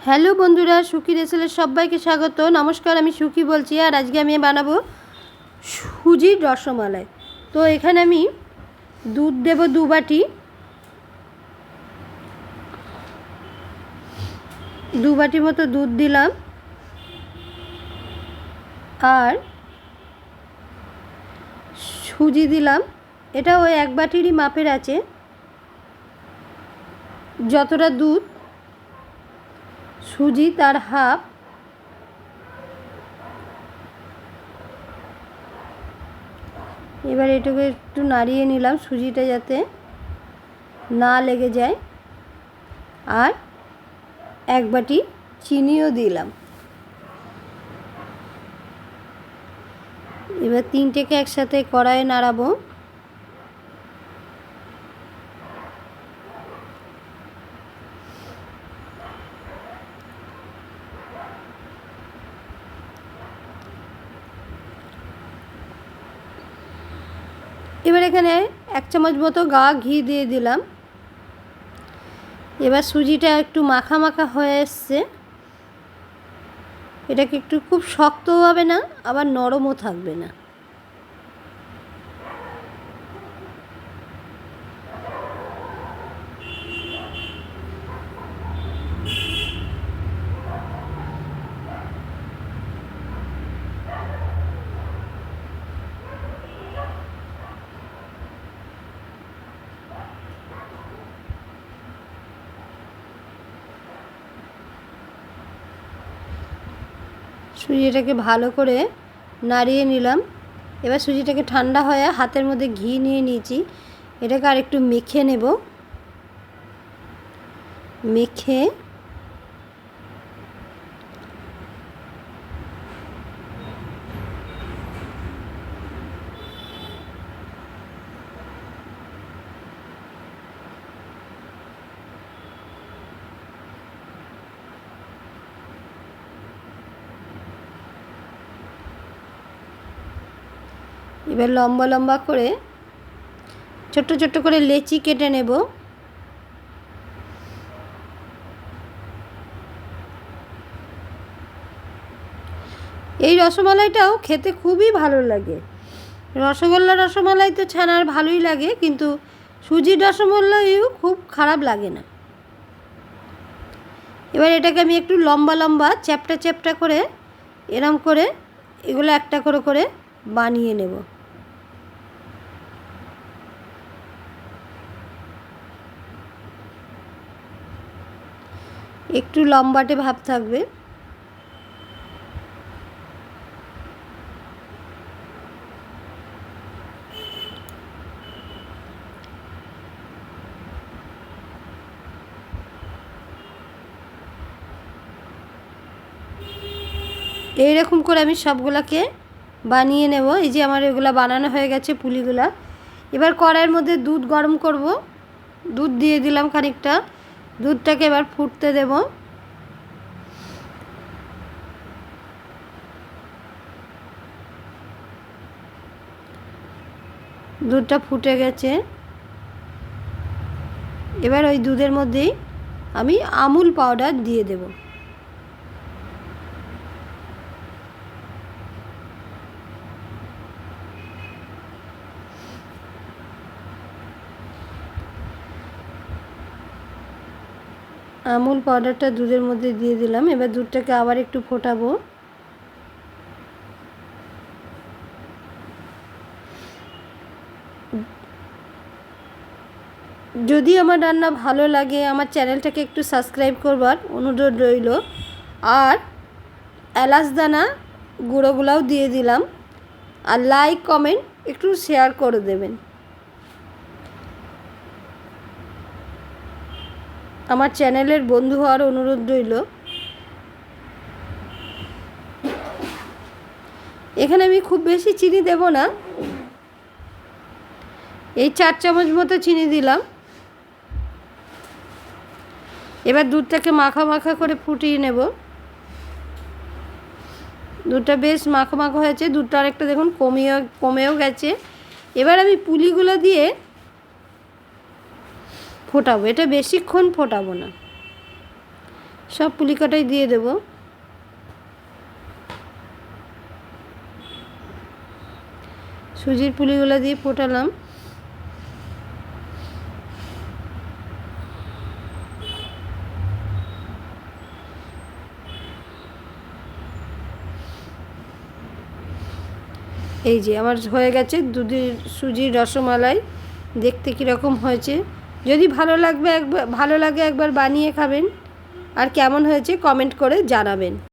Hello বন্ধুরা, সুখী রেসেলের সবাইকে স্বাগত। নমস্কার, আমি সুখী বলছি। আর আজকে আমি বানাবো সুজির রসমালাই। তো এখানে আমি দুধ দেব 2 বাটি, 2 বাটি মতো দুধ দিলাম। আর সুজি দিলাম, এটা ওই 1 বাটিরই মাপের আছে। যতটা দুধ সুজি তার হাফ। এবার এটাকে একটু নাড়িয়ে নিলাম সুজিটা যাতে না লেগে যায়। আর 1 বাটি চিনিও দিলাম। এবার 3টেকে একসাথে কড়াইয়ে নাড়াবো। এবার এখানে 1 চামচ মতো ঘি দিয়ে দিলাম। এবার সুজিটা একটু মাখা মাখা হয়ে এসছে। এটাকে একটু খুব শক্তও হবে না, আবার নরমও থাকবে না। সুজিটাকে ভালো করে নাড়িয়ে নিলাম। এবার সুজিটাকে ঠান্ডা হয়ে হাতের মধ্যে ঘি নিয়ে নিয়েছি। এটাকে আর একটু মেখে নেব। মেখে এবার লম্বা লম্বা করে ছোট্ট ছোট্ট করে লেচি কেটে নেব। এই রসমালাইটাও খেতে খুবই ভালো লাগে। রসগোল্লা রসমালাই তো ছানার ভালোই লাগে, কিন্তু সুজির রসমালাইও খুব খারাপ লাগে না। এবার এটাকে আমি একটু লম্বা লম্বা চ্যাপটা চ্যাপটা করে এরম করে এগুলো একটা করে করে বানিয়ে নেব। একটু লম্বাটে ভাব থাকবে। এইরকম করে আমি সবগুলোকে বানিয়ে নেব। এই যে আমার এগুলো বানানো হয়ে গেছে পুলিগুলা। এবার কড়াইয়ের মধ্যে দুধ গরম করব। দুধ দিয়ে দিলাম খানিকটা। দুধটাকে এবার ফুটতে দেব। দুধটা ফুটে গেছে। এবার ওই দুধের মধ্যেই আমি আমুল পাউডার দিয়ে দেব। আমুল পাউডারটা দুধের মধ্যে দিয়ে দিলাম। এবার দুধটাকে আবার একটু ফোটাবো। যদি আমার রান্না ভালো লাগে, আমার চ্যানেলটাকে একটু সাবস্ক্রাইব করবার অনুরোধ রইল। আর এলাচ দানা গুঁড়োগুলাও দিয়ে দিলাম। আর লাইক কমেন্ট একটু শেয়ার করে দেবেন। আমার চ্যানেলের বন্ধু হওয়ার অনুরোধ রইল। এখানে আমি খুব বেশি চিনি দেব না, এই 4 চামচ মতো চিনি দিলাম। এবার দুধটাকে মাখা মাখা করে ফুটিয়ে নেব। দুধটা বেশ মাখা মাখা হয়েছে। দুধটা আরেকটা দেখুন কমেও গেছে। এবার আমি পুলিগুলো দিয়ে ফোটাবো। এটা বেশিক্ষণ ফোটাবো না, সব পুলি কটাই দিয়ে দেব। সুজির পুলিগুলো দিয়ে ফোটালাম। এই যে আমার হয়ে গেছে দুধের সুজির রসমালাই। দেখতে কীরকম হয়েছে, যদি ভালো লাগে একবার বানিয়ে খাবেন, আর কেমন হয়েছে কমেন্ট করে জানাবেন।